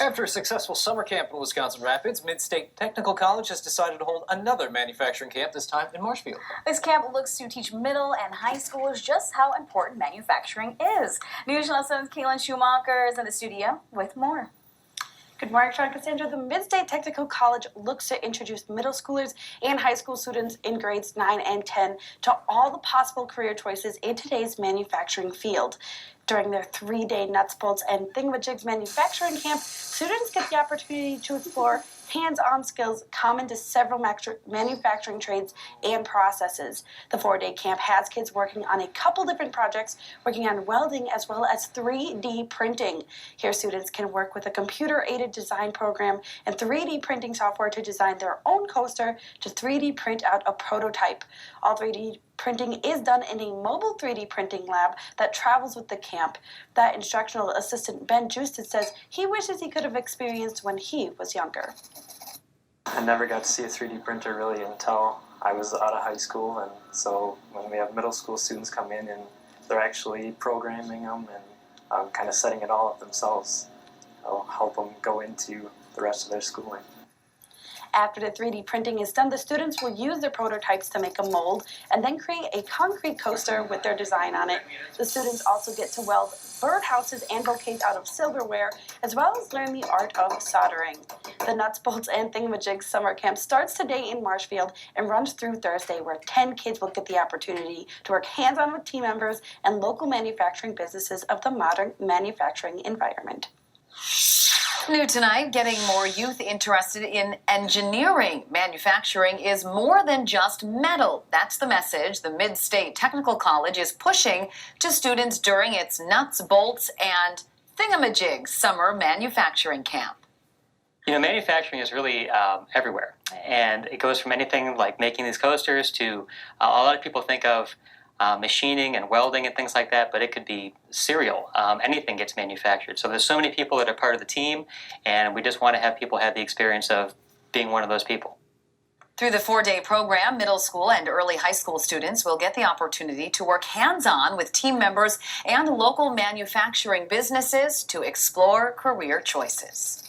After a successful summer camp in Wisconsin Rapids, Mid-State Technical College has decided to hold another manufacturing camp, this time in Marshfield. This camp looks to teach middle and high schoolers just how important manufacturing is. News Channel 7's Kaylin Schumacher is in the studio with more. Good morning, Sean Cassandra. The Mid-State Technical College looks to introduce middle schoolers and high school students in grades 9 and 10 to all the possible career choices in today's manufacturing field. During their 3-day nuts, bolts, and thingamajigs manufacturing camp, students get the opportunity to explore hands-on skills common to several manufacturing trades and processes. The 4-day camp has kids working on a couple different projects, working on welding as well as 3D printing. Here, students can work with a computer-aided design program and 3D printing software to design their own coaster to 3D print out a prototype. All 3D printing is done in a mobile 3D printing lab that travels with the camp. That instructional assistant Ben Justin says he wishes he could have experienced when he was younger. I never got to see a 3D printer really until I was out of high school, and so when we have middle school students come in and they're actually programming them and kind of setting it all up themselves, it'll help them go into the rest of their schooling. After the 3D printing is done, the students will use their prototypes to make a mold and then create a concrete coaster with their design on it. The students also get to weld birdhouses and bouquets out of silverware, as well as learn the art of soldering. The Nuts, Bolts, and Thingamajigs summer camp starts today in Marshfield and runs through Thursday, where 10 kids will get the opportunity to work hands-on with team members and local manufacturing businesses of the modern manufacturing environment. New tonight, getting more youth interested in engineering. Manufacturing is more than just metal. That's the message the Mid-State Technical College is pushing to students during its Nuts, Bolts, and Thingamajigs summer manufacturing camp. You know, manufacturing is really everywhere, and it goes from anything like making these coasters to a lot of people think of machining and welding and things like that, but it could be cereal. Anything gets manufactured. So there's so many people that are part of the team, and we just want to have people have the experience of being one of those people. Through the 4-day program, middle school and early high school students will get the opportunity to work hands-on with team members and local manufacturing businesses to explore career choices.